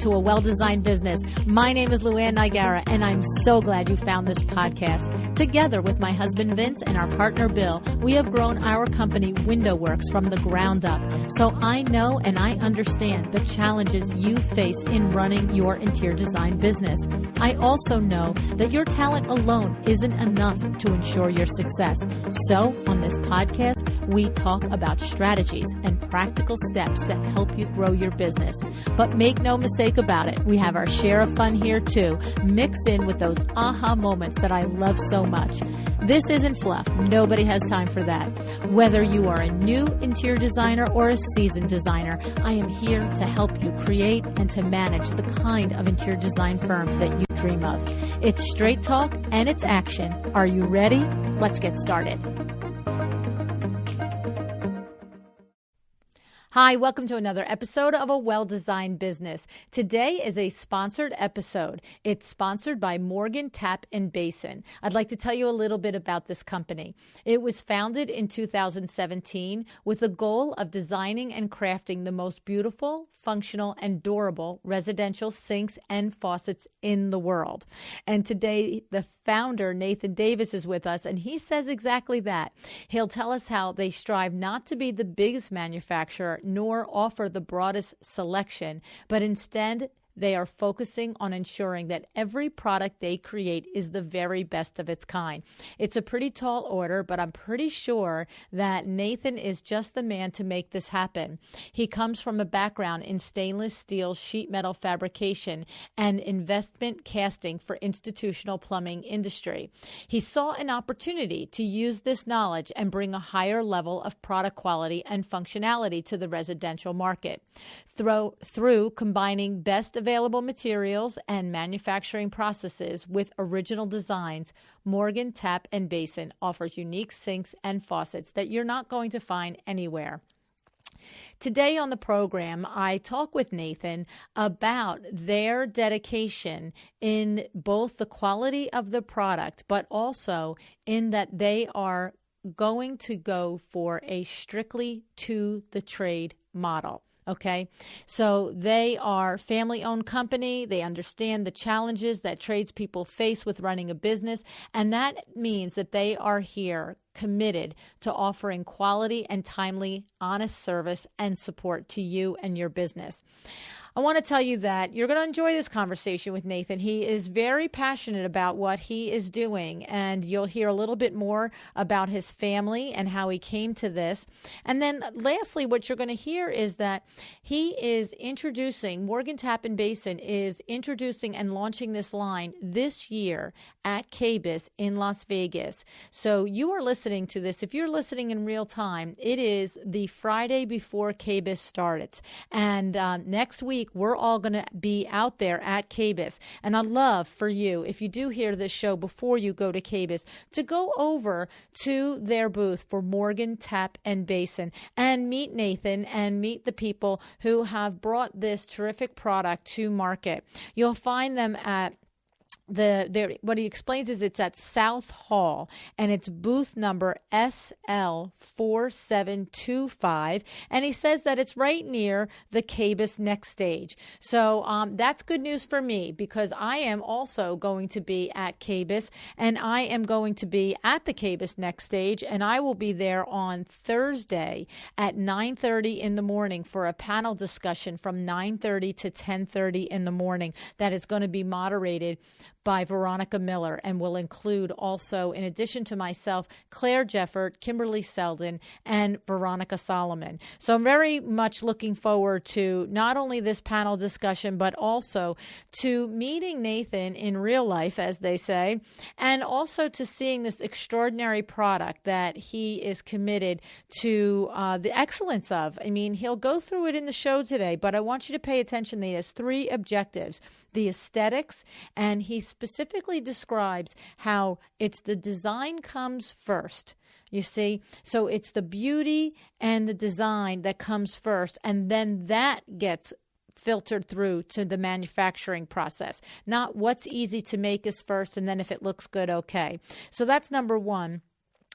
to A Well-Designed Business. My name is Luann Nigara, and I'm so glad you found this podcast. Together with my husband Vince and our partner Bill, we have grown our company Window Works from the ground up. So I know and I understand the challenges you face in running your interior design business. I also know that your talent alone isn't enough to ensure your success. So on this podcast, we talk about strategies and practical steps to help you grow your business. But make no mistake about it, we have our share of fun here too, mixed in with those aha moments that I love so much. This isn't fluff. Nobody has time for that. Whether you are a new interior designer or a seasoned designer, I am here to help you create and to manage the kind of interior design firm that you dream of. It's straight talk and it's action. Are you ready? Let's get started. Hi, welcome to another episode of A Well-Designed Business. Today is a sponsored episode. It's sponsored by Morgan Tap and Basin. I'd like to tell you a little bit about this company. It was founded in 2017 with the goal of designing and crafting the most beautiful, functional, and durable residential sinks and faucets in the world. And today, the founder, Nathan Davis, is with us, and he says exactly that. He'll tell us how they strive not to be the biggest manufacturer nor offer the broadest selection, but instead they are focusing on ensuring that every product they create is the very best of its kind. It's a pretty tall order, but I'm pretty sure that Nathan is just the man to make this happen. He comes from a background in stainless steel sheet metal fabrication and investment casting for institutional plumbing industry. He saw an opportunity to use this knowledge and bring a higher level of product quality and functionality to the residential market. Through combining best available materials and manufacturing processes with original designs, Morgan Tap and Basin offers unique sinks and faucets that you're not going to find anywhere. Today on the program, I talk with Nathan about their dedication in both the quality of the product, but also in that they are going to go for a strictly to the trade model. Okay, so they are family-owned company. They understand the challenges that tradespeople face with running a business, and that means that they are here committed to offering quality and timely, honest service and support to you and your business. I want to tell you that you're going to enjoy this conversation with Nathan. He is very passionate about what he is doing, and you'll hear a little bit more about his family and how he came to this. And then lastly, what you're going to hear is that he is introducing, Morgan Tap and Basin is introducing and launching this line this year at KBIS in Las Vegas. So you are listening to this. If you're listening in real time, it is the Friday before KBIS starts. And next week, we're all going to be out there at KBIS. And I'd love for you, if you do hear this show before you go to KBIS, to go over to their booth for Morgan Tap and Basin and meet Nathan and meet the people who have brought this terrific product to market. You'll find them at what he explains is it's at South Hall, and it's booth number SL4725, and he says that it's right near the KBIS Next Stage. So that's good news for me, because I am also going to be at KBIS, and I am going to be at the KBIS Next Stage, and I will be there on Thursday at 9:30 in the morning for a panel discussion from 9:30 to 10:30 in the morning that is going to be moderated by Veronica Miller, and will include also, in addition to myself, Claire Jeffert, Kimberly Selden, and Veronica Solomon. So I'm very much looking forward to not only this panel discussion, but also to meeting Nathan in real life, as they say, and also to seeing this extraordinary product that he is committed to the excellence of. I mean, he'll go through it in the show today, but I want you to pay attention that he has three objectives: the aesthetics, and he specifically describes how it's the design comes first. You see, so it's the beauty and the design that comes first, and then that gets filtered through to the manufacturing process. Not what's easy to make is first, and then if it looks good, okay. So that's number one.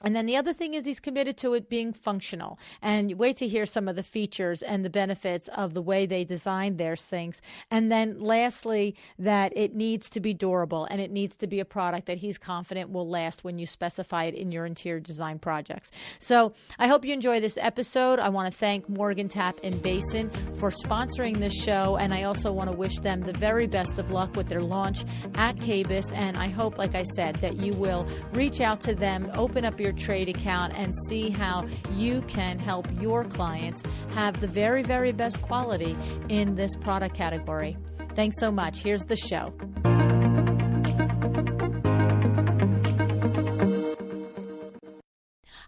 And then the other thing is he's committed to it being functional. And wait to hear some of the features and the benefits of the way they designed their sinks. And then lastly, that it needs to be durable and it needs to be a product that he's confident will last when you specify it in your interior design projects. So I hope you enjoy this episode. I want to thank Morgan Tap and Basin for sponsoring this show. And I also want to wish them the very best of luck with their launch at KBIS. And I hope, like I said, that you will reach out to them, open up your trade account, and see how you can help your clients have the very, very best quality in this product category. Thanks so much. Here's the show.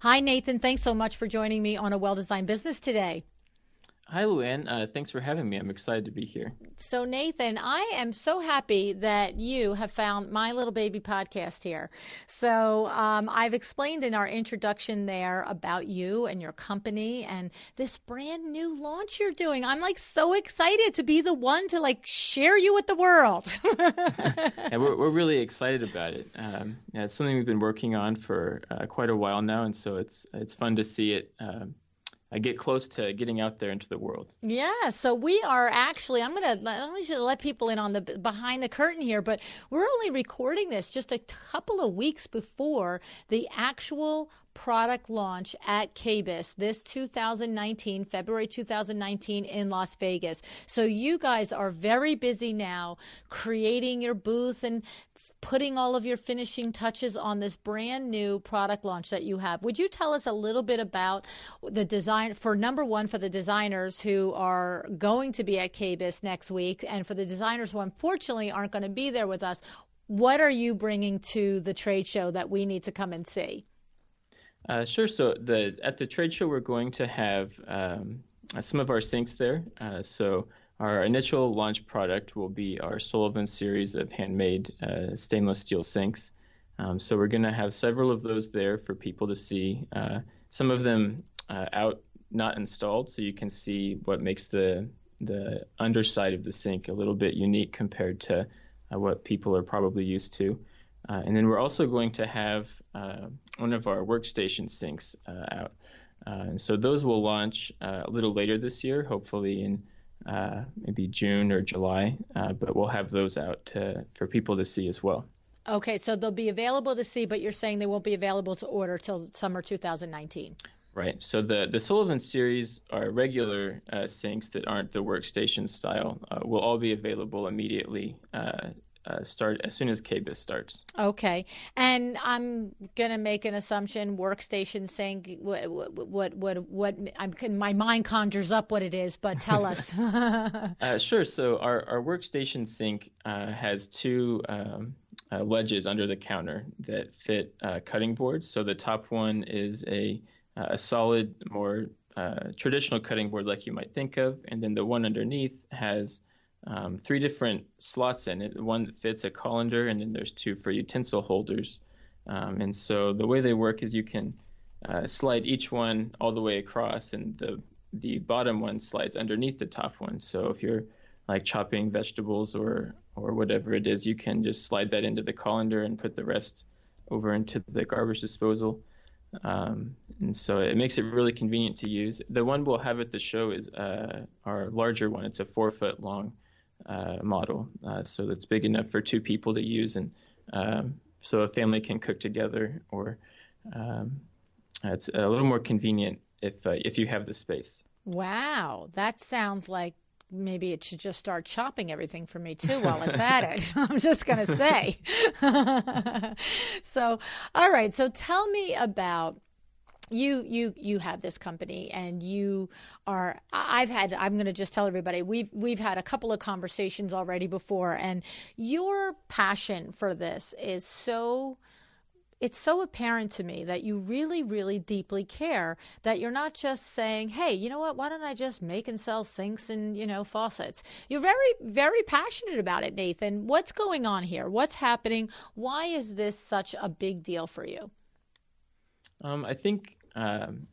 Hi, Nathan. Thanks so much for joining me on A Well-Designed Business today. Hi, Luann. Thanks for having me. I'm excited to be here. So, Nathan, I am so happy that you have found my little baby podcast here. So I've explained in our introduction there about you and your company and this brand new launch you're doing. I'm like so excited to be the one to like share you with the world. Yeah, we're really excited about it. It's something we've been working on for quite a while now, and so it's fun to see it I get close to getting out there into the world. Yeah, so we are actually, let me let people in on the behind the curtain here, but we're only recording this just a couple of weeks before the actual product launch at KBIS this 2019, February 2019 in Las Vegas. So you guys are very busy now creating your booth and putting all of your finishing touches on this brand new product launch that you have. Would you tell us a little bit about the design for number one, for the designers who are going to be at KBIS next week, and for the designers who unfortunately aren't going to be there with us, what are you bringing to the trade show that we need to come and see? Sure. So at the trade show, we're going to have some of our sinks there. So our initial launch product will be our Sullivan series of handmade stainless steel sinks. So we're going to have several of those there for people to see. Some of them out, not installed, so you can see what makes the underside of the sink a little bit unique compared to what people are probably used to. And then we're also going to have one of our workstation sinks out. And so those will launch a little later this year, hopefully in maybe June or July, but we'll have those out for people to see as well. Okay, so they'll be available to see, but you're saying they won't be available to order till summer 2019. Right. So the Sullivan series are regular sinks that aren't the workstation style. Will all be available immediately. Start as soon as KBIS starts. Okay, and I'm gonna make an assumption. Workstation sink. My mind conjures up what it is, but tell us. Sure. So our workstation sink has two ledges under the counter that fit cutting boards. So the top one is a solid, more traditional cutting board like you might think of, and then the one underneath has three different slots in it. One that fits a colander, and then there's two for utensil holders. And so the way they work is you can slide each one all the way across, and the bottom one slides underneath the top one. So if you're like chopping vegetables or whatever it is, you can just slide that into the colander and put the rest over into the garbage disposal. And so it makes it really convenient to use. The one we'll have at the show is our larger one. It's a 4-foot long model, so that's big enough for two people to use, and so a family can cook together, or it's a little more convenient if you have the space. Wow, that sounds like maybe it should just start chopping everything for me too while it's at it. I'm just going to say. So, all right. So tell me about you have this company, and I'm going to just tell everybody, we've had a couple of conversations already before, and your passion for this is it's so apparent to me that you really, really deeply care, that you're not just saying, hey, you know what, why don't I just make and sell sinks and, faucets? You're very, very passionate about it, Nathan. What's going on here? What's happening? Why is this such a big deal for you? I think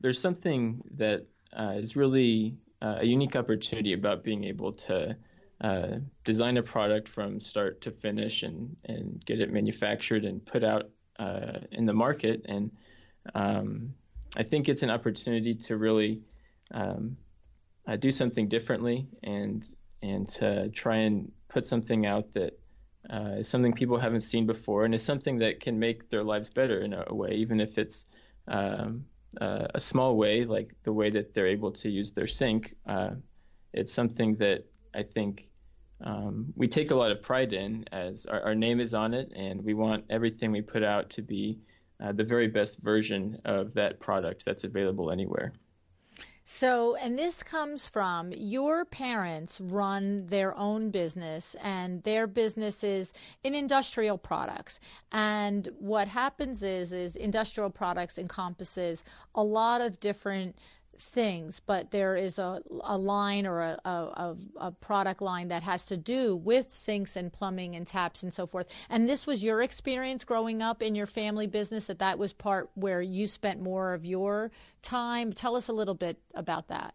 there's something that is really a unique opportunity about being able to design a product from start to finish and get it manufactured and put out in the market. And I think it's an opportunity to really do something differently and to try and put something out that is something people haven't seen before, and is something that can make their lives better in a way, even if it's a small way, like the way that they're able to use their sink. It's something that I think we take a lot of pride in, as our name is on it, and we want everything we put out to be the very best version of that product that's available anywhere. So, and this comes from your parents run their own business, and their business is in industrial products. And what happens is industrial products encompasses a lot of different things, but there is a line or a product line that has to do with sinks and plumbing and taps and so forth. And this was your experience growing up in your family business, that was part where you spent more of your time. Tell us a little bit about that.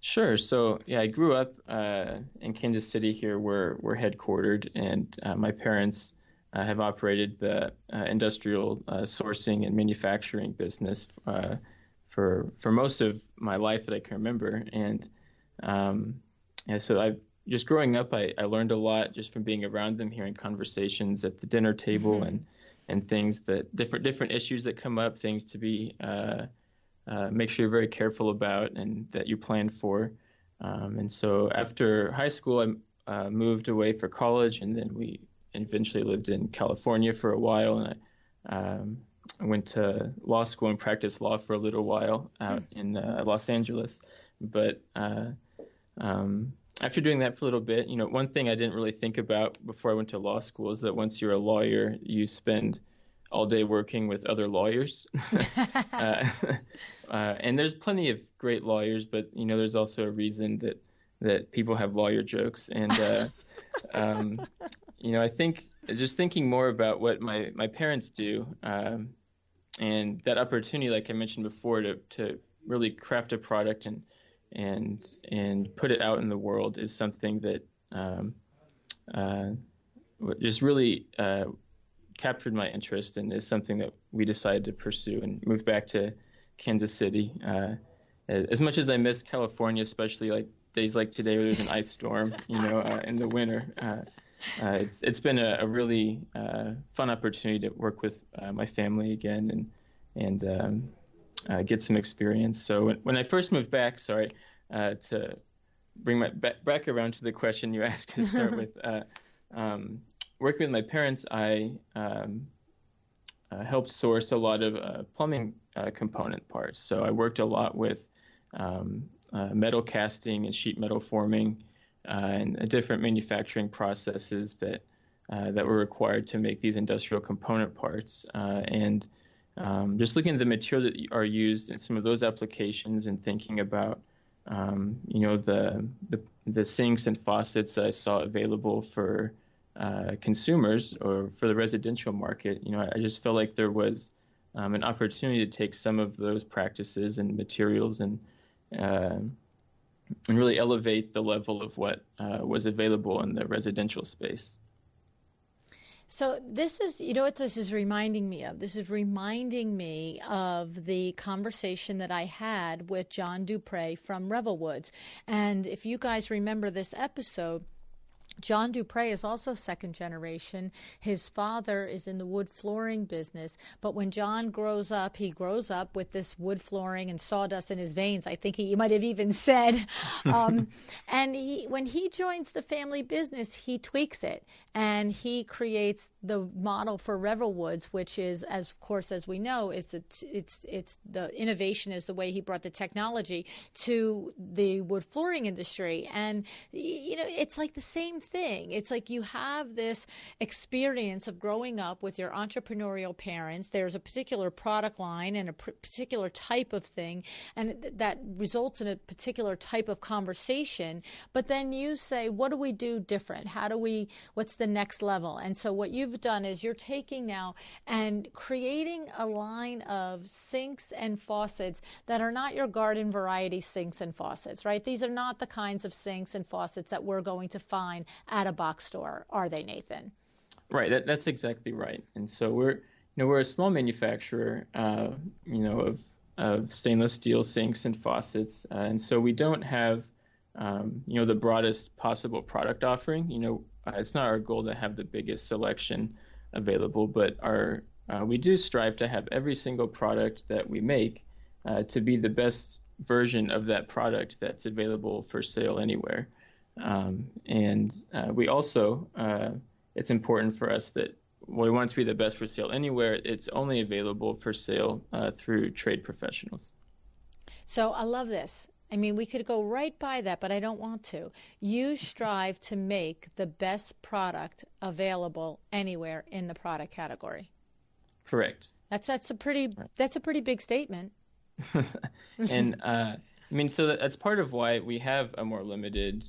Sure. So yeah, I grew up in Kansas City here, where we're headquartered, and my parents have operated the industrial sourcing and manufacturing business for most of my life that I can remember. And so I just growing up, I learned a lot just from being around them, hearing conversations at the dinner table, and things that different issues that come up, things to be make sure you're very careful about and that you plan for. And so after high school, I moved away for college, and then we eventually lived in California for a while, and I went to law school and practiced law for a little while out in Los Angeles. But after doing that for a little bit, one thing I didn't really think about before I went to law school is that once you're a lawyer, you spend all day working with other lawyers. And there's plenty of great lawyers, but there's also a reason that people have lawyer jokes. And I think just thinking more about what my parents do, and that opportunity, like I mentioned before, to really craft a product and put it out in the world is something that just really captured my interest, and is something that we decided to pursue and move back to Kansas City. As much as I miss California, especially like days like today where there's an ice storm, in the winter, it's been a really fun opportunity to work with my family again and get some experience. So when I first moved back, to bring my back around to the question you asked to start with, working with my parents, I helped source a lot of plumbing component parts. So I worked a lot with metal casting and sheet metal forming, and different manufacturing processes that were required to make these industrial component parts. And just looking at the material that are used in some of those applications, and thinking about the sinks and faucets that I saw available for consumers or for the residential market, I just felt like there was an opportunity to take some of those practices and materials and really elevate the level of what was available in the residential space. So this is, what this is reminding me of? This is reminding me of the conversation that I had with John Dupre from Revelwoods. And if you guys remember this episode, John Dupre is also second generation. His father is in the wood flooring business, but when John grows up, he grows up with this wood flooring and sawdust in his veins. I think he might have even said. And when he joins the family business, he tweaks it, and he creates the model for Revelwoods, which is, of course, as we know, it's the innovation is the way he brought the technology to the wood flooring industry. And it's like the same thing. It's like you have this experience of growing up with your entrepreneurial parents. There's a particular product line and a particular type of thing, and that results in a particular type of conversation. But then you say, what do we do different? What's the next level? And so what you've done is you're taking now and creating a line of sinks and faucets that are not your garden variety sinks and faucets, right? These are not the kinds of sinks and faucets that we're going to find at a box store, are they, Nathan? Right. That's exactly right. And so we're, we're a small manufacturer, of stainless steel sinks and faucets, and so we don't have, the broadest possible product offering. It's not our goal to have the biggest selection available, but we do strive to have every single product that we make to be the best version of that product that's available for sale anywhere. And we also, it's important for us that we want to be the best for sale anywhere. It's only available for sale through trade professionals. So I love this. I mean, we could go right by that, but I don't want to. You strive to make the best product available anywhere in the product category. Correct. That's a pretty big statement. And so that's part of why we have a more limited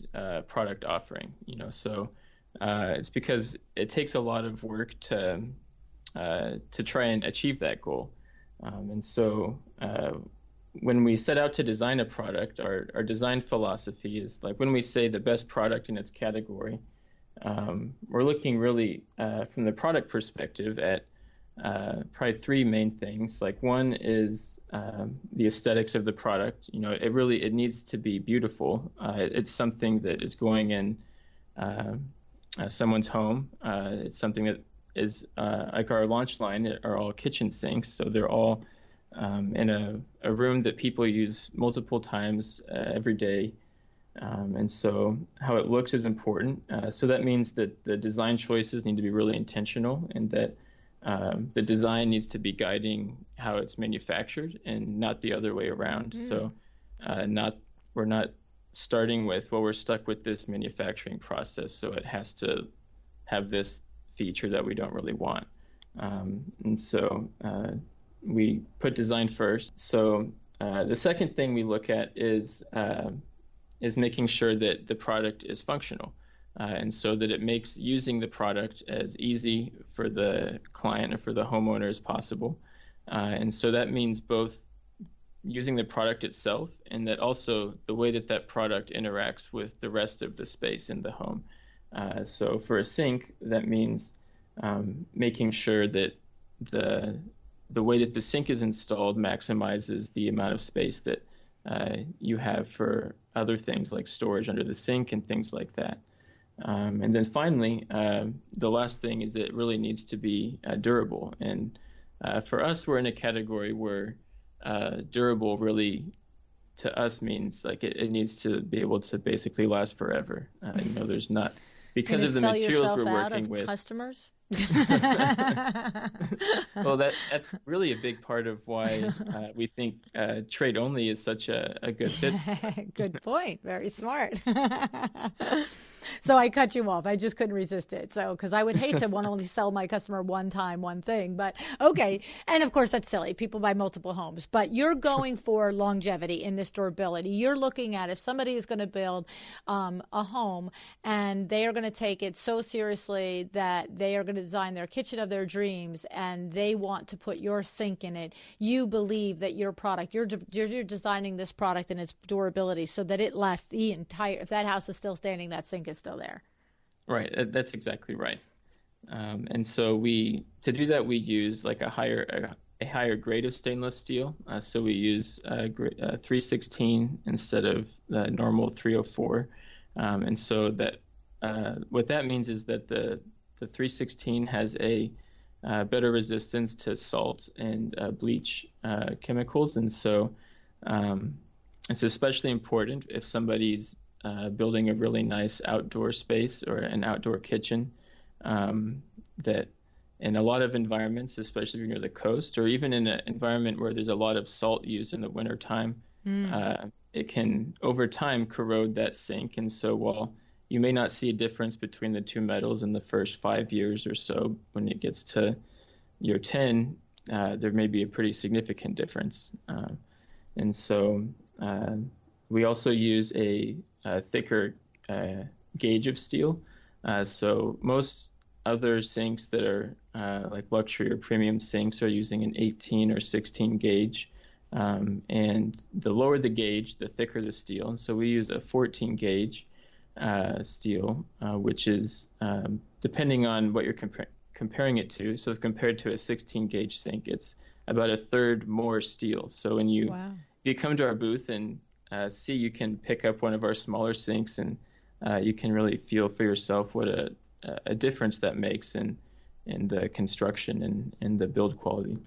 product offering. So it's because it takes a lot of work to try and achieve that goal. And so when we set out to design a product, our design philosophy is like when we say the best product in its category, we're looking really from the product perspective at probably three main things. Like one is the aesthetics of the product. It needs to be beautiful. It's something that is going in someone's home. It's something that is like our launch line are all kitchen sinks, so they're all in a room that people use multiple times every day. And so how it looks is important. So that means that the design choices need to be really intentional, and that the design needs to be guiding how it's manufactured and not the other way around. So we're not starting with, well, we're stuck with this manufacturing process, so it has to have this feature that we don't really want. And so we put design first. So the second thing we look at is making sure that the product is functional. And so that it makes using the product as easy for the client or for the homeowner as possible. And so that means both using the product itself, and that also the way that that product interacts with the rest of the space in the home. So for a sink, that means making sure that the way that the sink is installed maximizes the amount of space that you have for other things like storage under the sink and things like that. And then finally, the last thing is that it really needs to be durable. And for us, we're in a category where durable really, to us, means like it needs to be able to basically last forever. There's not, because of the materials we're working with. Customers? Well, that's really a big part of why we think trade only is such a good fit. Good point. Very smart. So I cut you off. I just couldn't resist it. So, because I would hate to want to only sell my customer one time, one thing, but okay. And of course, that's silly. People buy multiple homes, but you're going for longevity in this durability. You're looking at if somebody is going to build a home and they are going to take it so seriously that they are going to design their kitchen of their dreams and they want to put your sink in it. You believe that your product, you're designing this product and its durability so that it lasts the entire, if that house is still standing, that sink is still there. Right. That's exactly right. And so to do that, we use like a higher grade of stainless steel. So we use 316 instead of the normal 304. And so that what that means is that the 316 has a better resistance to salt and bleach chemicals. And so it's especially important if somebody's building a really nice outdoor space or an outdoor kitchen, that in a lot of environments, especially if you're near the coast or even in an environment where there's a lot of salt used in the wintertime, it can over time corrode that sink. And so while you may not see a difference between the two metals in the first 5 years or so, when it gets to year 10, there may be a pretty significant difference. And so we also use a thicker gauge of steel. So most other sinks that are like luxury or premium sinks are using an 18 or 16 gauge. And the lower the gauge, the thicker the steel. And so we use a 14 gauge steel, which is, depending on what you're comparing it to. So compared to a 16 gauge sink, it's about a third more steel. So when you Wow. if you come to our booth and see, you can pick up one of our smaller sinks, and you can really feel for yourself what a difference that makes in the construction and the build quality.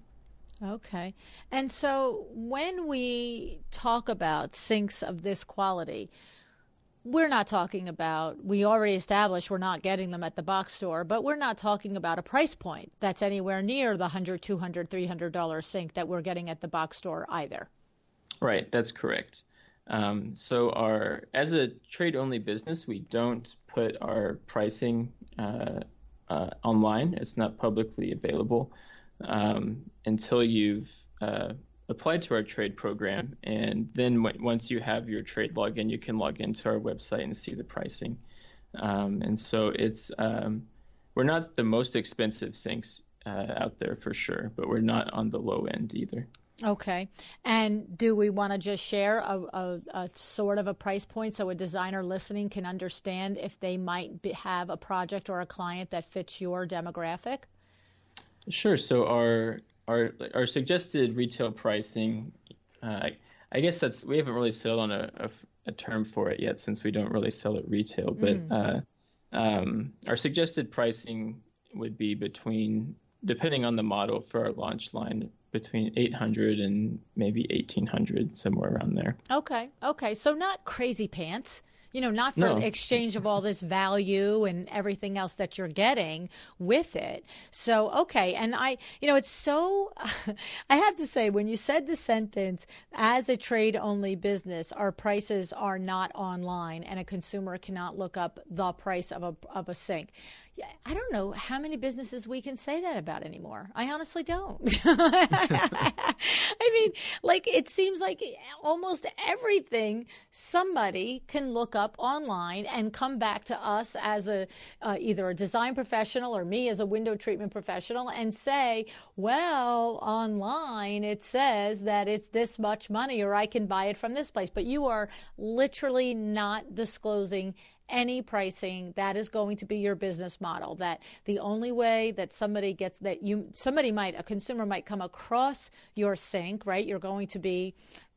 Okay. And so when we talk about sinks of this quality, we're not talking about, we already established we're not getting them at the box store, but we're not talking about a price point that's anywhere near the $100, $200, $300 sink that we're getting at the box store either. Right, that's correct. So as a trade-only business, we don't put our pricing online. It's not publicly available until you've applied to our trade program. And then once you have your trade login, you can log into our website and see the pricing. And so we're not the most expensive sinks out there for sure, but we're not on the low end either. Okay. And do we want to just share a sort of a price point so a designer listening can understand if they might have a project or a client that fits your demographic? Sure. So our suggested retail pricing, I guess we haven't really settled on a term for it yet, since we don't really sell at retail. But our suggested pricing would be depending on the model for our launch line, between 800 and maybe 1800, somewhere around there. Okay. So not crazy pants. Not for the exchange of all this value and everything else that you're getting with it. So, okay. And it's so, I have to say, when you said the sentence, as a trade-only business, our prices are not online and a consumer cannot look up the price of a sink. I don't know how many businesses we can say that about anymore. I honestly don't. I mean, it seems like almost everything somebody can look up online and come back to us as either a design professional or me as a window treatment professional and say, well, online it says that it's this much money, or I can buy it from this place. But you are literally not disclosing any pricing. That is going to be your business model. That the only way that a consumer might come across your sink, right? You're going to be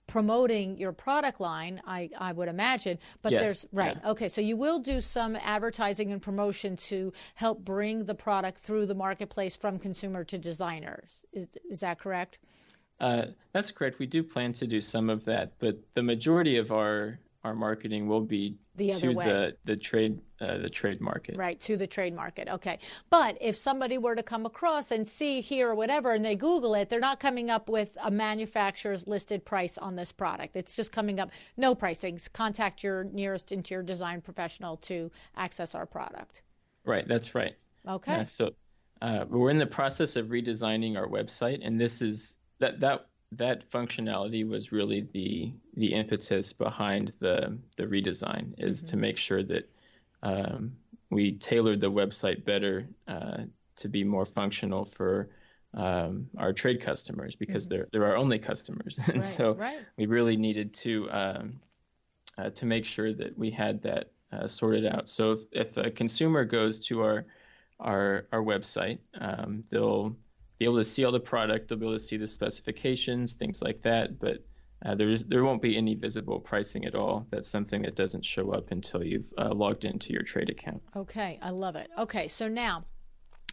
promoting your product line, I would imagine. But yes, right. Yeah. Okay. So you will do some advertising and promotion to help bring the product through the marketplace from consumer to designers. Is that correct? That's correct. We do plan to do some of that, but the majority of our marketing will be to the trade market. Right, to the trade market. Okay. But if somebody were to come across and see here or whatever, and they Google it, they're not coming up with a manufacturer's listed price on this product. It's just coming up, no pricings. Contact your nearest interior design professional to access our product. Right, that's right. Okay. So we're in the process of redesigning our website, and this is that functionality was really the impetus behind the redesign, is to make sure that we tailored the website better to be more functional for our trade customers, because they're our only customers. And we really needed to make sure that we had that sorted out. So if a consumer goes to our website, they'll be able to see all the product, they'll be able to see the specifications, things like that, but there won't be any visible pricing at all. That's something that doesn't show up until you've logged into your trade account. Okay, I love it. Okay, so now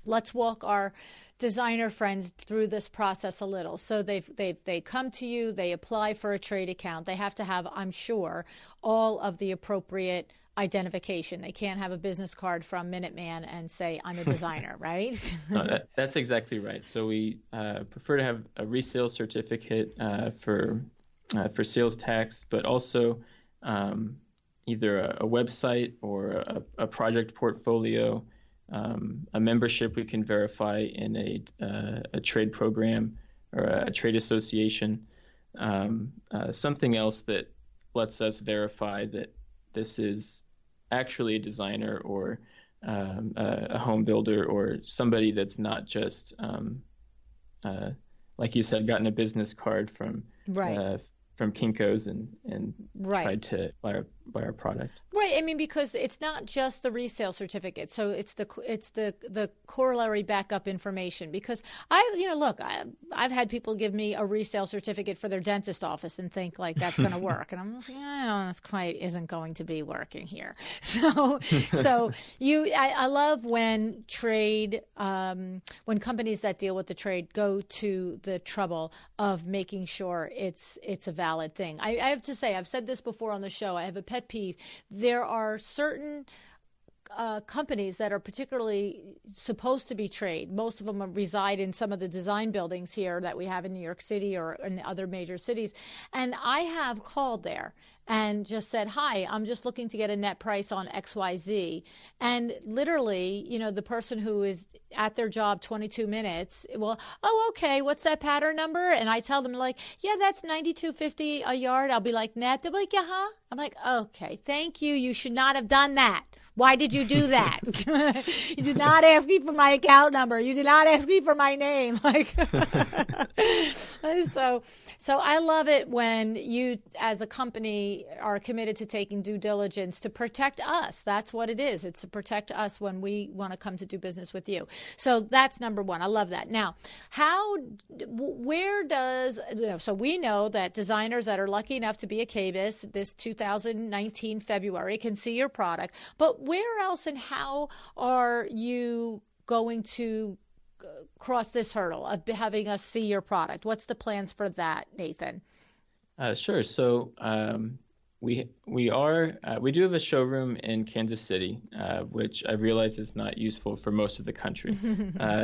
let's walk our designer friends through this process a little. So they come to you, they apply for a trade account. They have to have, I'm sure, all of the appropriate identification. They can't have a business card from Minuteman and say, I'm a designer, right? No, that's exactly right. So we prefer to have a resale certificate for sales tax, but also either a website or a project portfolio, a membership we can verify in a trade program or a trade association, something else that lets us verify that this is actually a designer or a home builder or somebody that's not just, like you said, gotten a business card from Kinko's and Right. tried to buy our product. Right. I mean, because it's not just the resale certificate. So it's the corollary backup information. Because I've had people give me a resale certificate for their dentist office and think like that's going to work, and I'm just like, I don't know, it quite isn't going to be working here. So I love when when companies that deal with the trade go to the trouble of making sure it's a valid thing. I have to say, I've said this before on the show. I have a pet peeve. There are certain companies that are particularly supposed to be trade. Most of them reside in some of the design buildings here that we have in New York City or in other major cities. And I have called there and just said, hi, I'm just looking to get a net price on XYZ. And literally, the person who is at their job 22 minutes, well, oh, okay, what's that pattern number? And I tell them like, yeah, that's $92.50 a yard. I'll be like, net. They'll be like, yeah, I'm like, okay, thank you. You should not have done that. Why did you do that? You did not ask me for my account number. You did not ask me for my name. Like, so I love it when you, as a company, are committed to taking due diligence to protect us. That's what it is. It's to protect us when we want to come to do business with you. So that's number one. I love that. Now, so we know that designers that are lucky enough to be a KBIS this 2019 February can see your product, but where else and how are you going to cross this hurdle of having us see your product? What's the plans for that, Nathan? Sure. So we do have a showroom in Kansas City, which I realize is not useful for most of the country.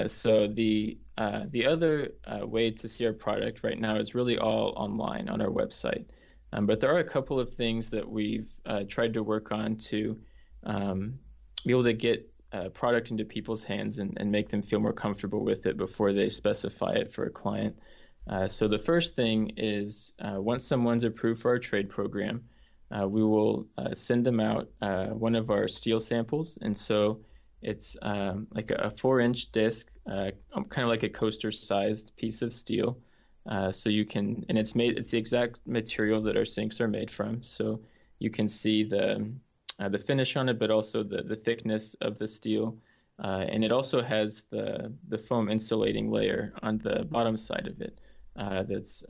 So the other way to see our product right now is really all online on our website. But there are a couple of things that we've tried to work on to be able to get product into people's hands and make them feel more comfortable with it before they specify it for a client. So the first thing is once someone's approved for our trade program, we will send them out one of our steel samples. And so it's like a 4-inch disc, kind of like a coaster-sized piece of steel. So you can, and it's the exact material that our sinks are made from. So you can see the finish on it, but also the thickness of the steel. And it also has the foam insulating layer on the bottom side of it. That's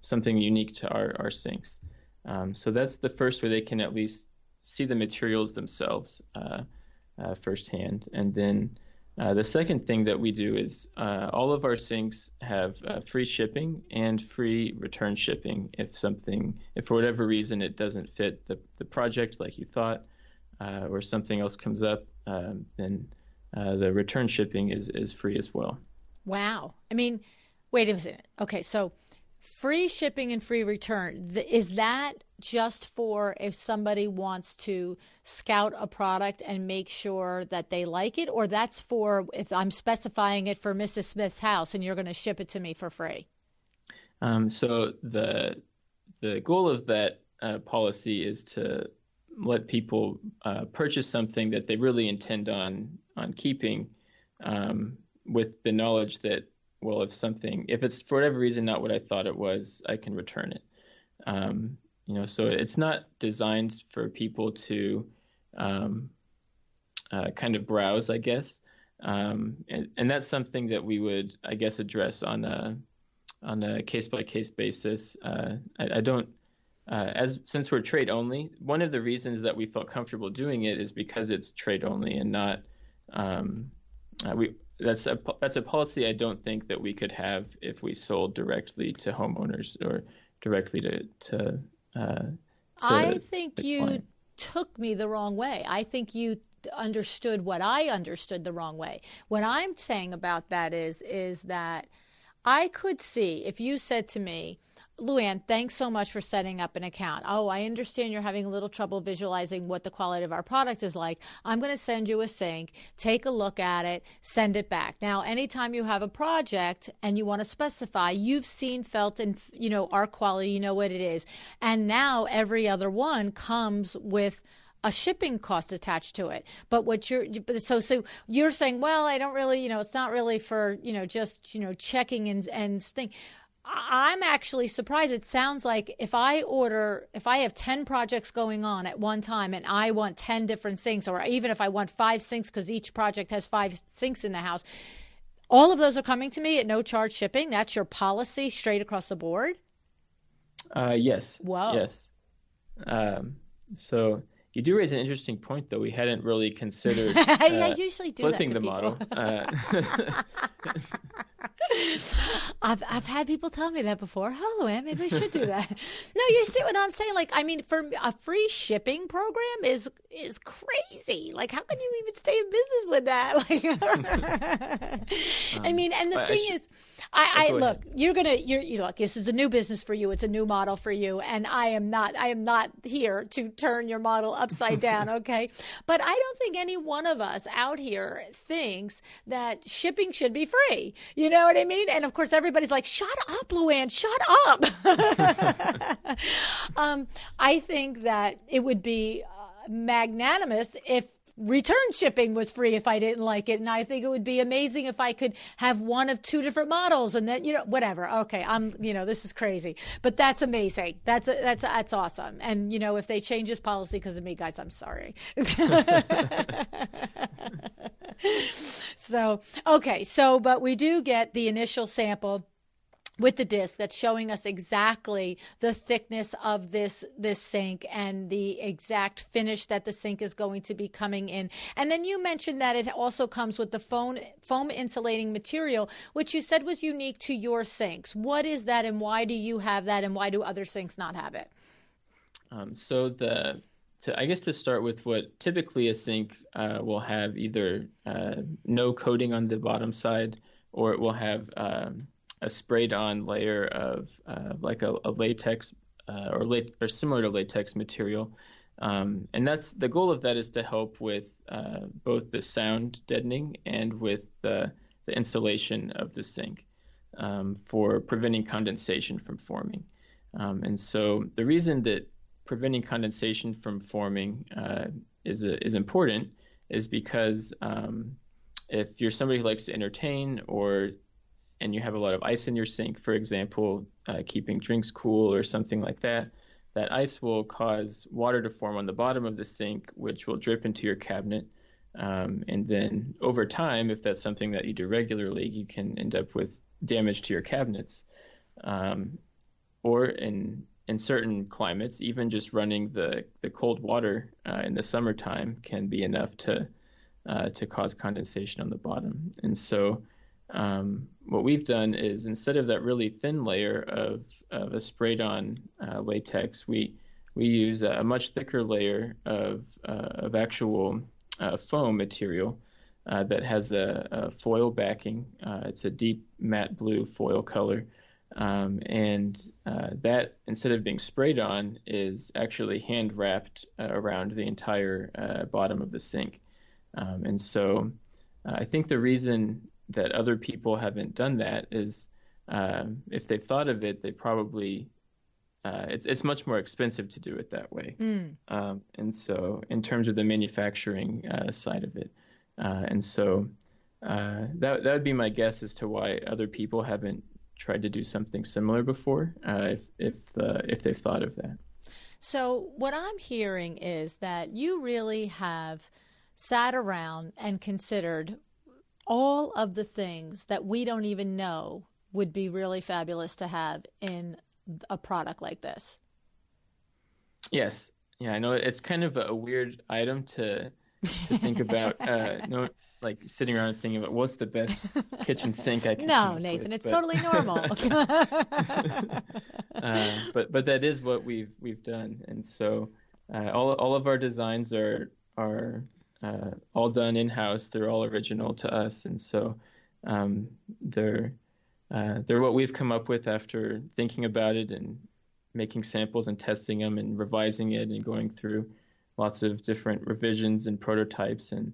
something unique to our sinks. So that's the first way they can at least see the materials themselves firsthand. And then the second thing that we do is all of our sinks have free shipping and free return shipping. If for whatever reason it doesn't fit the project like you thought, or something else comes up, then the return shipping is free as well. Wow. I mean, wait a minute. Okay, so free shipping and free return, is that just for if somebody wants to scout a product and make sure that they like it, or that's for if I'm specifying it for Mrs. Smith's house and you're going to ship it to me for free? So the goal of that policy is to let people purchase something that they really intend on keeping, with the knowledge that, well, if it's for whatever reason not what I thought it was, I can return it. So it's not designed for people to kind of browse, I guess. And that's something that we would, I guess, address on a case-by-case basis. I don't, since we're trade only, one of the reasons that we felt comfortable doing it is because it's trade only and not, that's a policy I don't think that we could have if we sold directly to homeowners or directly to I think you client. took me the wrong way. I think you understood what I understood the wrong way. What I'm saying about that is that I could see if you said to me, Luann, thanks so much for setting up an account. Oh, I understand you're having a little trouble visualizing what the quality of our product is like. I'm going to send you a sink, take a look at it, send it back. Now, anytime you have a project and you want to specify, you've seen, felt, and our quality, you know what it is. And now every other one comes with a shipping cost attached to it. But so you're saying, well, I don't really, it's not really for, just, checking and thing. I'm actually surprised. It sounds like if I have 10 projects going on at one time and I want 10 different sinks, or even if I want 5 sinks because each project has 5 sinks in the house, all of those are coming to me at no charge shipping. That's your policy straight across the board? Yes. Whoa. Yes. So you do raise an interesting point, though. We hadn't really considered I usually do flipping that to the people. model. I've had people tell me that before. Oh, Luann, maybe we should do that. No, you see what I'm saying? Like, I mean, for a free shipping program is crazy. Like, how can you even stay in business with that? Like, I mean, and the thing is, I look, look, this is a new business for you. It's a new model for you. And I am not here to turn your model upside down. Okay. But I don't think any one of us out here thinks that shipping should be free. You know what I mean? And of course, everybody's like, shut up, Luann, shut up. I think that it would be magnanimous if return shipping was free if I didn't like it. And I think it would be amazing if I could have one of 2 different models and then, whatever. Okay. This is crazy, but that's amazing. That's awesome. And, if they change this policy because of me, guys, I'm sorry. But we do get the initial sample with the disc that's showing us exactly the thickness of this sink and the exact finish that the sink is going to be coming in. And then you mentioned that it also comes with the foam insulating material, which you said was unique to your sinks. What is that, and why do you have that, and why do other sinks not have it? To start with, what typically a sink will have either no coating on the bottom side, or it will have a sprayed-on layer of like a latex or similar to latex material, and that's the goal of that is to help with both the sound deadening and with the insulation of the sink for preventing condensation from forming. And so the reason that preventing condensation from forming is important is because if you're somebody who likes to entertain and you have a lot of ice in your sink, for example, keeping drinks cool or something like that, that ice will cause water to form on the bottom of the sink, which will drip into your cabinet. And then over time, if that's something that you do regularly, you can end up with damage to your cabinets. Or in certain climates, even just running the cold water in the summertime can be enough to cause condensation on the bottom. And so what we've done is, instead of that really thin layer of a sprayed-on latex, we use a much thicker layer of actual foam material that has a foil backing. It's a deep matte blue foil color. And that, instead of being sprayed on, is actually hand wrapped around the entire bottom of the sink. And so I think the reason that other people haven't done that is if they've thought of it, they probably it's much more expensive to do it that way. And so in terms of the manufacturing side of it, and so that would be my guess as to why other people haven't tried to do something similar before, if they've thought of that. So what I'm hearing is that you really have sat around and considered all of the things that we don't even know would be really fabulous to have in a product like this. Yes. Yeah, I know it's kind of a weird item to think about, like sitting around and thinking about what's the best kitchen sink I can No, Nathan, it's totally normal. But that is what we've done. And so all of our designs are all done in-house. They're all original to us, and so they're what we've come up with after thinking about it and making samples and testing them and revising it and going through lots of different revisions and prototypes. And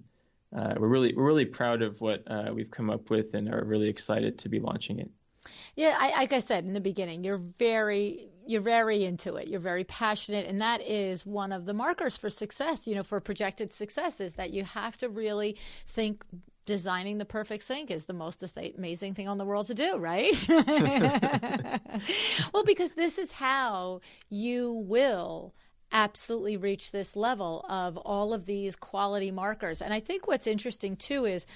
we're really proud of what we've come up with and are really excited to be launching it. Yeah, like I said in the beginning, you're very into it. You're very passionate, and that is one of the markers for success. For projected success, is that you have to really think designing the perfect sink is the most amazing thing on the world to do, right? Well, because this is how you will absolutely reach this level of all of these quality markers. And I think what's interesting too is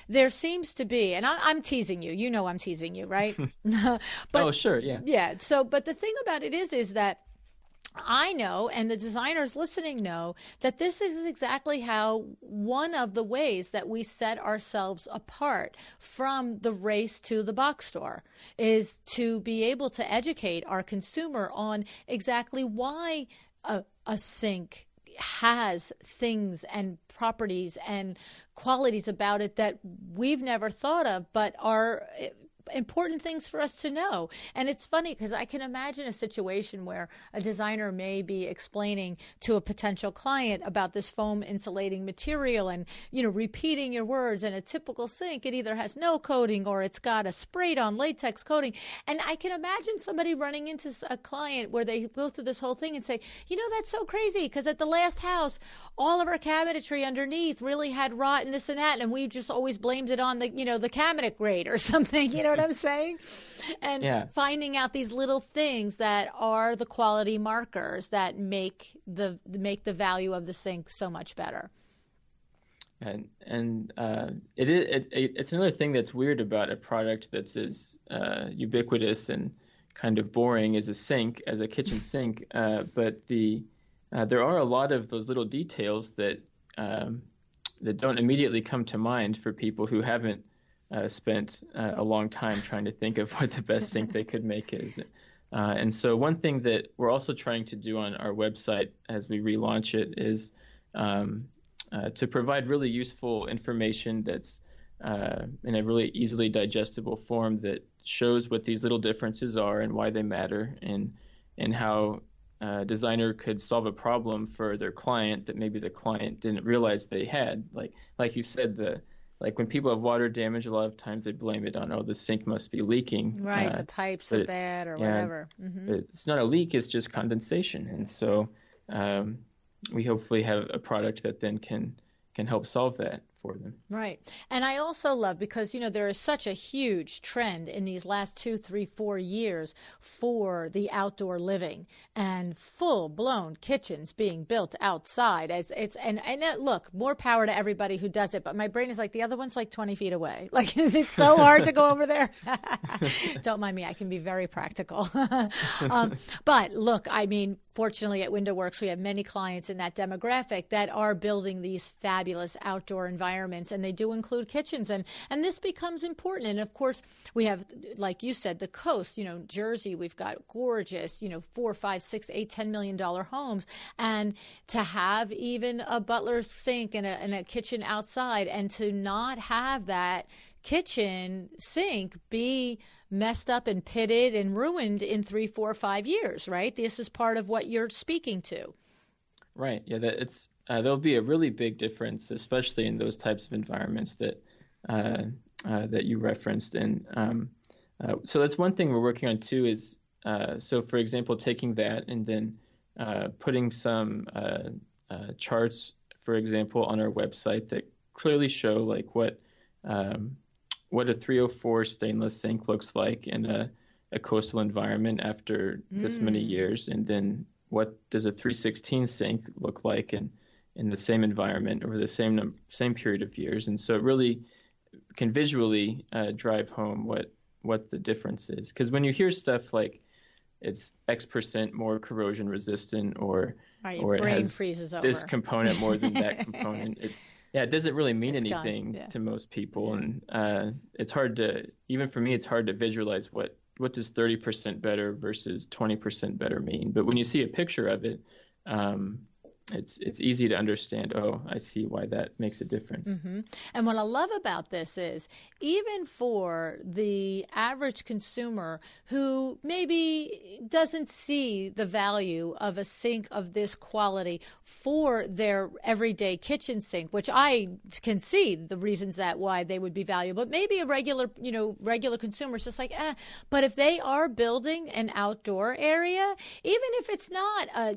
there seems to be, and I'm teasing you, I'm teasing you, right? But, oh, sure. Yeah. Yeah. So, but the thing about it is that I know, and the designers listening know, that this is exactly how one of the ways that we set ourselves apart from the race to the box store is to be able to educate our consumer on exactly why a sink has things and properties and qualities about it that we've never thought of, but are important things for us to know. And it's funny because I can imagine a situation where a designer may be explaining to a potential client about this foam insulating material and, repeating your words. And a typical sink, it either has no coating or it's got a sprayed on latex coating. And I can imagine somebody running into a client where they go through this whole thing and say, that's so crazy because at the last house, all of our cabinetry underneath really had rot and this and that. And we just always blamed it on the cabinet grade or something, what I'm saying? And finding out these little things that are the quality markers that make the value of the sink so much better. And it's another thing that's weird about a product that's as ubiquitous and kind of boring as a kitchen sink. But there are a lot of those little details that don't immediately come to mind for people who haven't spent a long time trying to think of what the best sink they could make is. And so one thing that we're also trying to do on our website as we relaunch it is to provide really useful information that's in a really easily digestible form that shows what these little differences are and why they matter, and how a designer could solve a problem for their client that maybe the client didn't realize they had. Like you said, like when people have water damage, a lot of times they blame it on, the sink must be leaking. Right, the pipes are bad or whatever. Mm-hmm. It's not a leak, it's just condensation. And so we hopefully have a product that then can help solve that for them. Right. And I also love, because, there is such a huge trend in these last 2, 3, 4 years for the outdoor living and full-blown kitchens being built outside. And look, more power to everybody who does it. But my brain is like, the other one's like 20 feet away. Like, is it so hard to go over there? Don't mind me. I can be very practical. But look, fortunately at WindowWorks, we have many clients in that demographic that are building these fabulous outdoor environments, and they do include kitchens. And this becomes important. And of course, we have, like you said, the coast, Jersey, we've got gorgeous, $4, $5, $6, $8, $10 million homes. And to have even a butler's sink and a kitchen outside, and to not have that kitchen sink be messed up and pitted and ruined in 3, 4, 5 years, right? This is part of what you're speaking to. Right. Yeah, there'll be a really big difference, especially in those types of environments that you referenced. And so that's one thing we're working on too. Is so, for example, taking that and then putting some charts, for example, on our website that clearly show like what a 304 stainless sink looks like in a coastal environment after this many years, and then what does a 316 sink look like in the same environment over the same period of years. And so it really can visually drive home what the difference is. Because when you hear stuff like it's X% more corrosion resistant, or it has freezes over. This component more than that component, it doesn't really mean anything to most people. And it's hard to, even for me, it's hard to visualize what does 30% better versus 20% better mean. But when you see a picture of it, it's easy to understand, I see why that makes a difference. Mm-hmm. And what I love about this is, even for the average consumer who maybe doesn't see the value of a sink of this quality for their everyday kitchen sink, which I can see the reasons why they would be valuable, but maybe a regular consumer is just like, but if they are building an outdoor area, even if it's not a,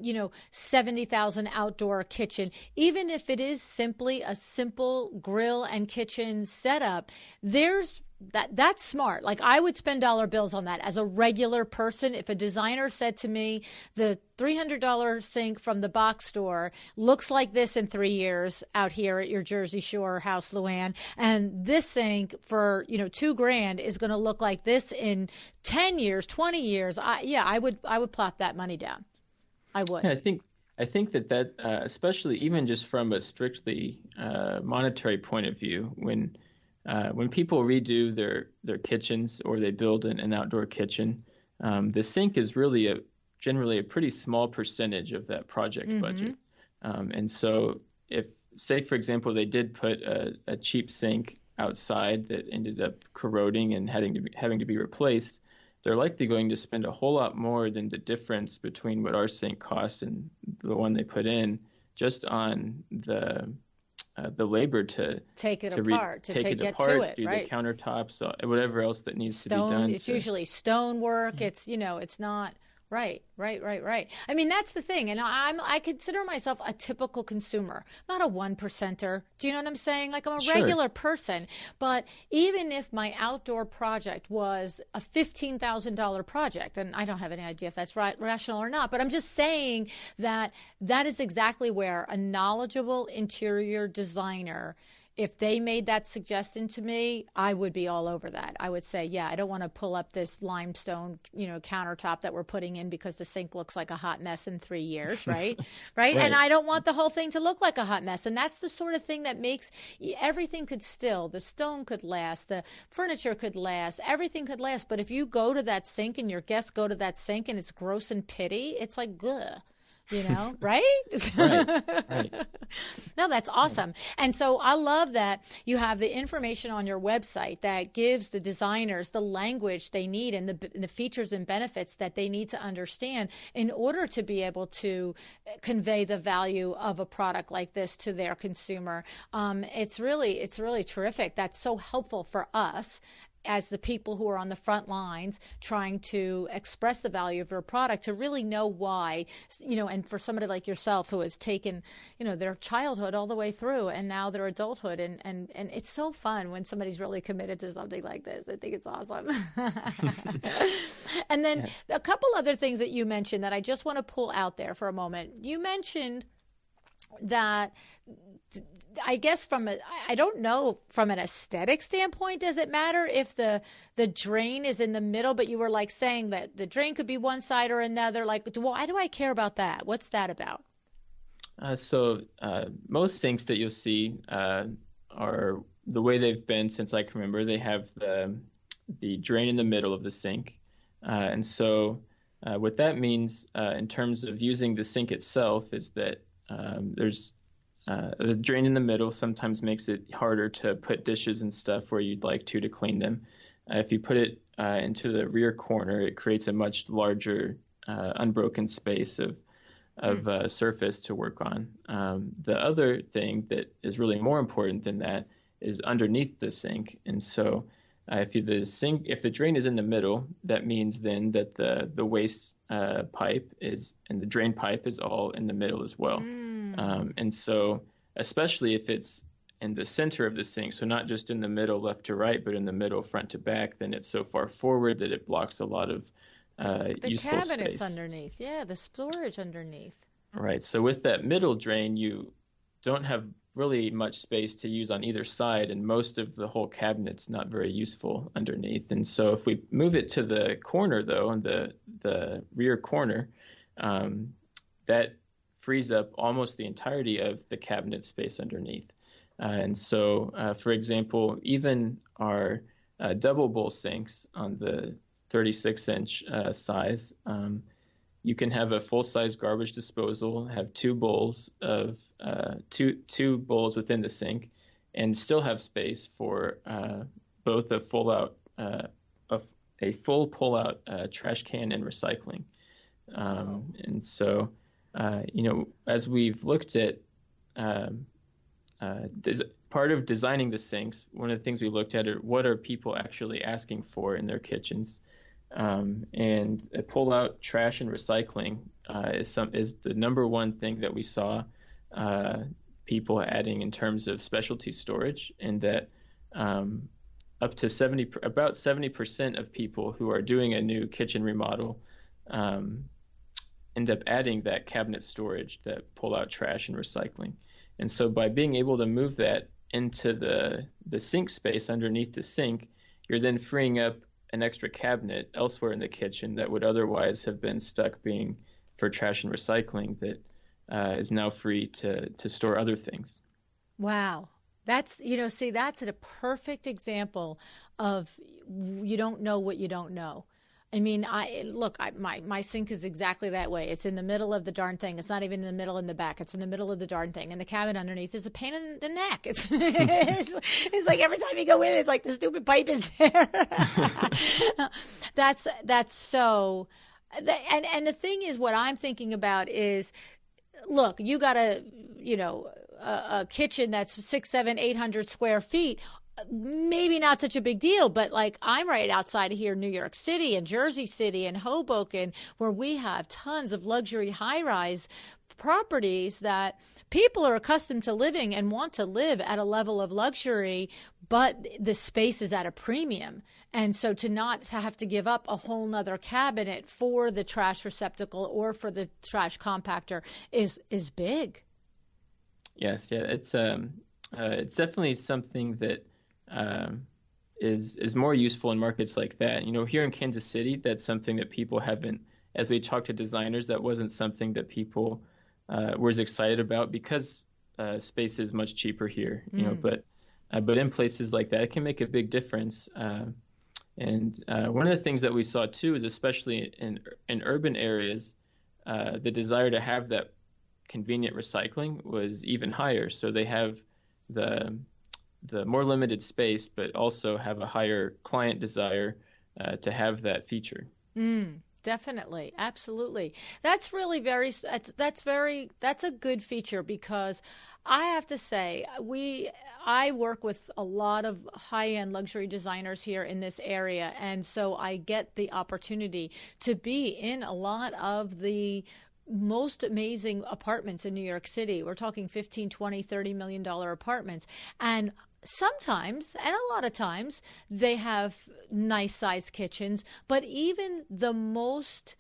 70,000 outdoor outdoor kitchen, even if it is simply a simple grill and kitchen setup, that's smart. Like, I would spend dollar bills on that as a regular person. If a designer said to me, the $300 sink from the box store looks like this in 3 years out here at your Jersey Shore house, Luann, and this sink for, $2,000 is going to look like this in 10 years, 20 years, I would plop that money down. I would. Yeah, I think that especially even just from a strictly monetary point of view, when people redo their kitchens or they build an outdoor kitchen, the sink is really generally a pretty small percentage of that project budget. And so if, say, for example, they did put a cheap sink outside that ended up corroding and having to be replaced, they're likely going to spend a whole lot more than the difference between what our sink costs and the one they put in, just on the labor to take it apart, do the right? The countertops, whatever else that needs to be done. It's usually stonework. It's it's not. Right. I mean, that's the thing. And I consider myself a typical consumer, not a 1%er. Do you know what I'm saying? Like, I'm a regular person. But even if my outdoor project was a $15,000 project, and I don't have any idea if that's rational or not, but I'm just saying that is exactly where a knowledgeable interior designer, if they made that suggestion to me, I would be all over that. I would say, yeah, I don't want to pull up this limestone, countertop that we're putting in because the sink looks like a hot mess in 3 years, right? Right? And I don't want the whole thing to look like a hot mess. And that's the sort of thing that makes everything the stone could last, the furniture could last, everything could last. But if you go to that sink and your guests go to that sink and it's gross and pitty, it's like, ugh. Right? Right. No, that's awesome. And so I love that you have the information on your website that gives the designers the language they need and the features and benefits that they need to understand in order to be able to convey the value of a product like this to their consumer. It's really terrific. That's so helpful for us as the people who are on the front lines trying to express the value of your product, to really know why, and for somebody like yourself who has taken, their childhood all the way through and now their adulthood. And it's so fun when somebody's really committed to something like this. I think it's awesome. And then a couple other things that you mentioned that I just want to pull out there for a moment. You mentioned that, I guess I don't know, from an aesthetic standpoint, does it matter if the drain is in the middle? But you were like saying that the drain could be one side or another. Like, why do I care about that? What's that about? So most sinks that you'll see are the way they've been since I can remember. They have the drain in the middle of the sink. And so what that means in terms of using the sink itself is that there's the drain in the middle sometimes makes it harder to put dishes and stuff where you'd like to clean them. If you put it into the rear corner, it creates a much larger unbroken space of surface to work on. The other thing that is really more important than that is underneath the sink. And so if the drain is in the middle, that means then that the waste pipe and the drain pipe is all in the middle as well. And so especially if it's in the center of the sink, so not just in the middle left to right, but in the middle front to back, then it's so far forward that it blocks a lot of useful space. The cabinets underneath, the storage underneath. Right. So with that middle drain, you don't have really much space to use on either side, and most of the whole cabinet's not very useful underneath. And so if we move it to the corner, though, on the rear corner, that frees up almost the entirety of the cabinet space underneath. And so, for example, even our double bowl sinks on the 36-inch size, you can have a full-size garbage disposal, have two bowls within the sink, and still have space for both a full pull-out trash can and recycling. And so, as we've looked at part of designing the sinks, one of the things we looked at are what are people actually asking for in their kitchens. And pull-out trash and recycling is the number one thing that we saw people adding in terms of specialty storage, and that up to about 70% of people who are doing a new kitchen remodel end up adding that cabinet storage that pull out trash and recycling. And so by being able to move that into the sink space underneath the sink, you're then freeing up an extra cabinet elsewhere in the kitchen that would otherwise have been stuck being for trash and recycling that is now free to store other things. Wow. That's, see, that's a perfect example of you don't know what you don't know. I mean, my sink is exactly that way. It's in the middle of the darn thing. It's not even in the middle in the back. It's in the middle of the darn thing. And the cabinet underneath is a pain in the neck. It's like every time you go in, it's like the stupid pipe is there. That's so. And the thing is, what I'm thinking about is, look, you got a kitchen that's 600, 700, 800 square feet. Maybe not such a big deal, but like I'm right outside of here, New York City and Jersey City and Hoboken, where we have tons of luxury high-rise properties that people are accustomed to living and want to live at a level of luxury, but the space is at a premium. And so to have to give up a whole nother cabinet for the trash receptacle or for the trash compactor is big. Yes, yeah, it's definitely something that is more useful in markets like that. Here in Kansas City, that's something that people haven't, as we talked to designers, that wasn't something that people were as excited about because space is much cheaper here. But in places like that, it can make a big difference. And one of the things that we saw too is, especially in urban areas, the desire to have that convenient recycling was even higher. So they have the more limited space, but also have a higher client desire to have that feature. Definitely. Absolutely. That's really that's a good feature, because I have to say, I work with a lot of high-end luxury designers here in this area. And so I get the opportunity to be in a lot of the most amazing apartments in New York City. We're talking 15, 20, $30 million apartments. And sometimes, and a lot of times, they have nice sized kitchens, but even the most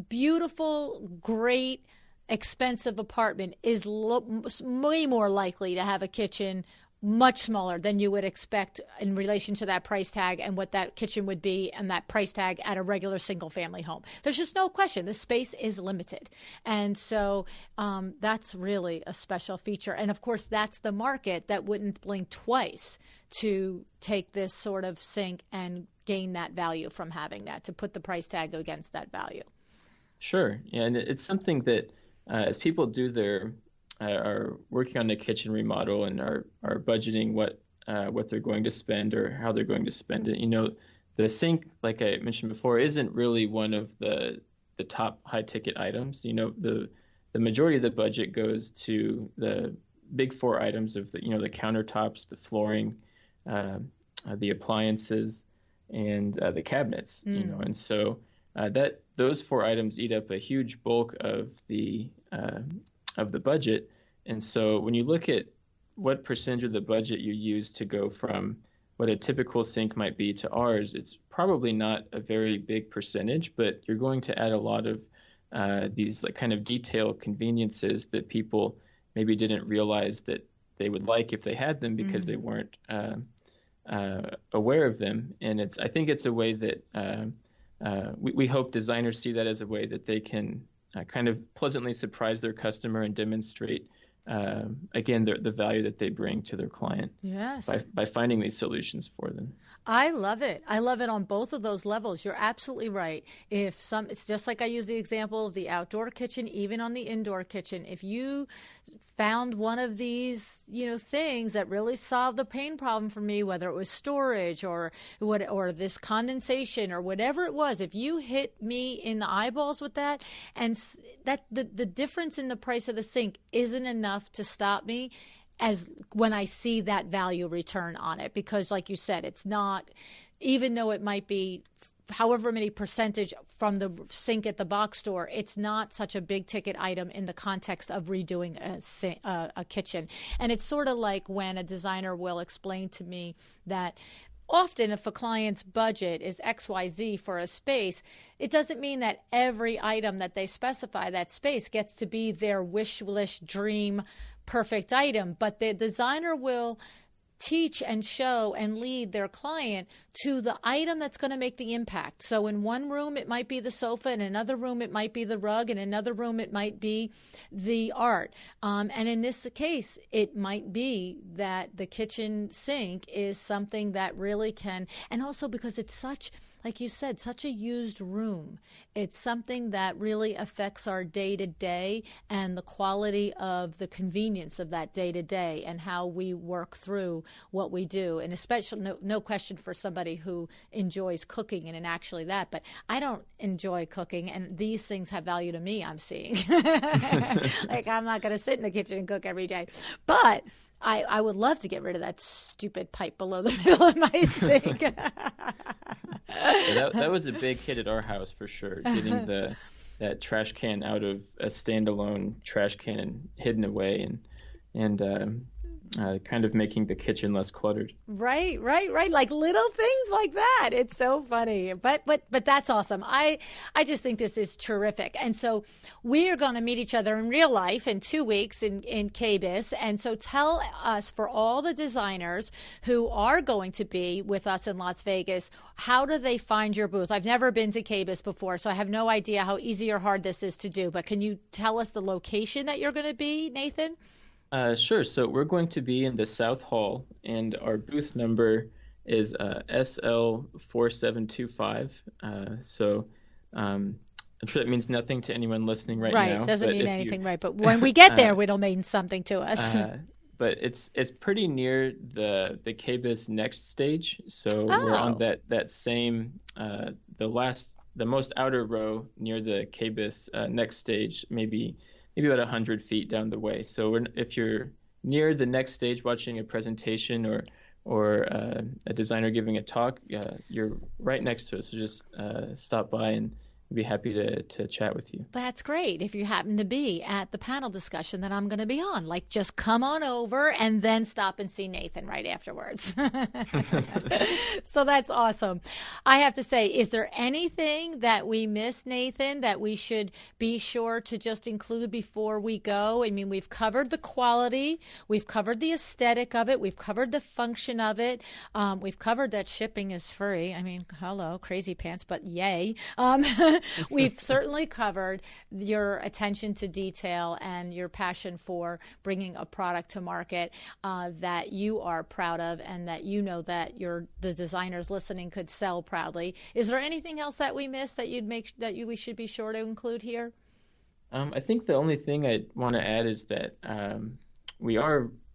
beautiful, great, expensive apartment is way more likely to have a kitchen much smaller than you would expect in relation to that price tag and what that kitchen would be and that price tag at a regular single family home. There's just no question. The space is limited. And so that's really a special feature. And of course, that's the market that wouldn't blink twice to take this sort of sink and gain that value from having that, to put the price tag against that value. Sure. Yeah, and it's something that as people do are working on the kitchen remodel and are budgeting what they're going to spend or how they're going to spend it. The sink, like I mentioned before, isn't really one of the top high ticket items. The majority of the budget goes to the big four items of the countertops, the flooring, the appliances, and the cabinets. And so those four items eat up a huge bulk of the budget. And so when you look at what percentage of the budget you use to go from what a typical sink might be to ours, it's probably not a very big percentage, but you're going to add a lot of these like kind of detail conveniences that people maybe didn't realize that they would like if they had them because they weren't aware of them. And I think it's a way that we hope designers see that as a way that they can kind of pleasantly surprise their customer and demonstrate, again, the value that they bring to their client. Yes. By finding these solutions for them. I love it. I love it on both of those levels. You're absolutely right. It's just like I use the example of the outdoor kitchen, even on the indoor kitchen. If you found one of these, things that really solved the pain problem for me, whether it was storage or this condensation or whatever it was, if you hit me in the eyeballs with that, and that the difference in the price of the sink isn't enough to stop me as when I see that value return on it. Because like you said, it's not, even though it might be however many percentage from the sink at the box store, it's not such a big ticket item in the context of redoing a kitchen. And it's sort of like when a designer will explain to me that often if a client's budget is XYZ for a space, it doesn't mean that every item that they specify that space gets to be their wish list dream perfect item, but the designer will teach and show and lead their client to the item that's going to make the impact. So in one room, it might be the sofa. In another room, it might be the rug. In another room, it might be the art. And in this case, it might be that the kitchen sink is something that really can, and also because it's such, like you said, such a used room. It's something that really affects our day-to-day and the quality of the convenience of that day-to-day and how we work through what we do. And especially, no question for somebody who enjoys cooking and actually that. But I don't enjoy cooking, and these things have value to me, I'm seeing. Like, I'm not going to sit in the kitchen and cook every day. But I would love to get rid of that stupid pipe below the middle of my sink. Yeah, that was a big hit at our house for sure. Getting that trash can out of a standalone trash can and hidden away, and kind of making the kitchen less cluttered. Right. Like little things like that. It's so funny. But that's awesome. I just think this is terrific. And so we are going to meet each other in real life in 2 weeks in KBIS. And so tell us, for all the designers who are going to be with us in Las Vegas, how do they find your booth? I've never been to KBIS before, so I have no idea how easy or hard this is to do. But can you tell us the location that you're going to be, Nathan? Sure. So we're going to be in the South Hall, and our booth number is SL4725. So I'm sure that means nothing to anyone listening right now. Right. Doesn't mean anything, right? But when we get there, it'll mean something to us. But it's pretty near the KBIS next stage. So we're on that same the most outer row near the KBIS next stage, maybe about 100 feet down the way. So if you're near the next stage watching a presentation or a designer giving a talk, you're right next to us. So just stop by, and we'd be happy to chat with you. That's great. If you happen to be at the panel discussion that I'm going to be on, like, just come on over and then stop and see Nathan right afterwards. So that's awesome. I have to say, is there anything that we missed, Nathan, that we should be sure to just include before we go? I mean, we've covered the quality, we've covered the aesthetic of it, we've covered the function of it, we've covered that shipping is free. I mean, hello, crazy pants, but yay. We've certainly covered your attention to detail and your passion for bringing a product to market that you are proud of, and that you know that the designers listening could sell proudly. Is there anything else that we missed that we should be sure to include here? I think the only thing I want to add is that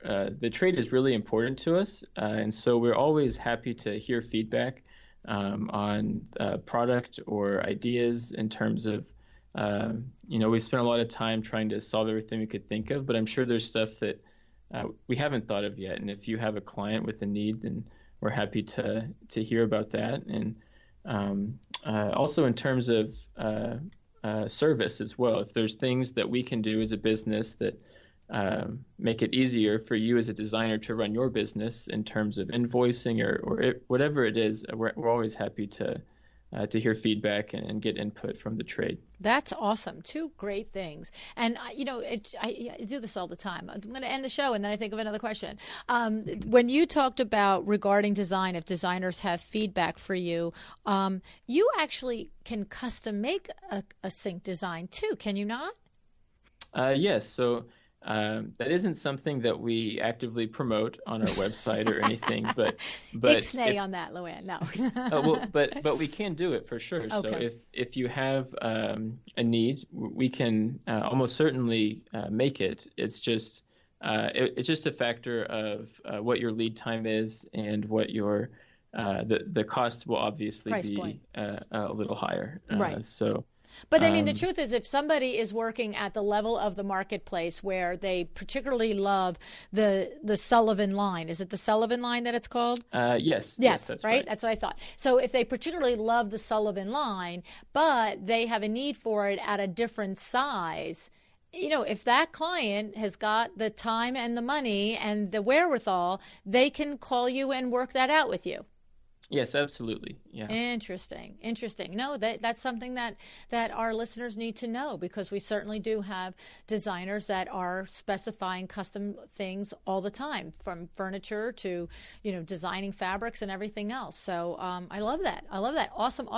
the trade is really important to us, and so we're always happy to hear feedback on product or ideas in terms of, we spent a lot of time trying to solve everything we could think of, but I'm sure there's stuff that we haven't thought of yet. And if you have a client with a need, then we're happy to hear about that. And also in terms of service as well, if there's things that we can do as a business that make it easier for you as a designer to run your business in terms of invoicing or whatever it is, we're always happy to hear feedback and get input from the trade. That's awesome. Two great things. And, I do this all the time. I'm going to end the show and then I think of another question. When you talked about regarding design, if designers have feedback for you, you actually can custom make a sink design too, can you not? Yes. So that isn't something that we actively promote on our website or anything, but Ixnay on that, Luann. No. but we can do it for sure. Okay. So if you have a need, we can almost certainly make it. It's just a factor of what your lead time is and what your the cost will obviously be a little higher. Right. But I mean, the truth is, if somebody is working at the level of the marketplace where they particularly love the Sullivan line, is it the Sullivan line that it's called? Yes, that's right. That's what I thought. So if they particularly love the Sullivan line, but they have a need for it at a different size, if that client has got the time and the money and the wherewithal, they can call you and work that out with you. Yes, absolutely. Yeah. Interesting. No, that's something that our listeners need to know, because we certainly do have designers that are specifying custom things all the time, from furniture to, designing fabrics and everything else. So I love that. Awesome.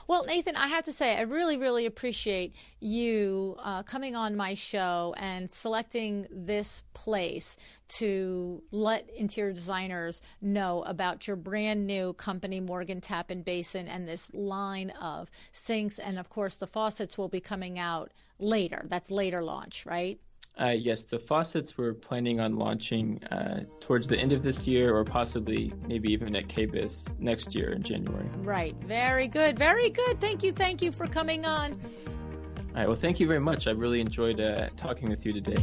Well, Nathan, I have to say, I really, really appreciate you coming on my show and selecting this place to let interior designers know about your brand new company, Morgan Tap and Basin, and this line of sinks. And of course, the faucets will be coming out later. That's later launch, right? Yes, the faucets we're planning on launching towards the end of this year, or possibly maybe even at KBIS next year in January. Right. Very good. Thank you for coming on. All right. Well, thank you very much. I really enjoyed talking with you today.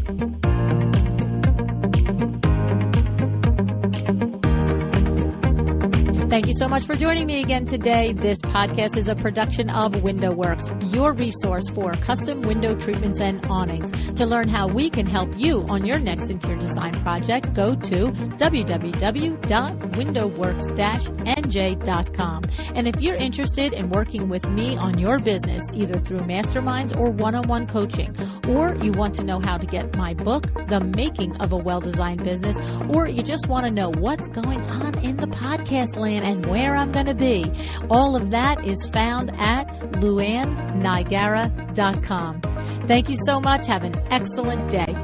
Thank you so much for joining me again today. This podcast is a production of WindowWorks, your resource for custom window treatments and awnings. To learn how we can help you on your next interior design project, go to www.windowworks-nj.com. And if you're interested in working with me on your business, either through masterminds or one-on-one coaching, or you want to know how to get my book, The Making of a Well-Designed Business, or you just want to know what's going on in the podcast land and where I'm going to be, all of that is found at luannniagara.com. Thank you so much. Have an excellent day.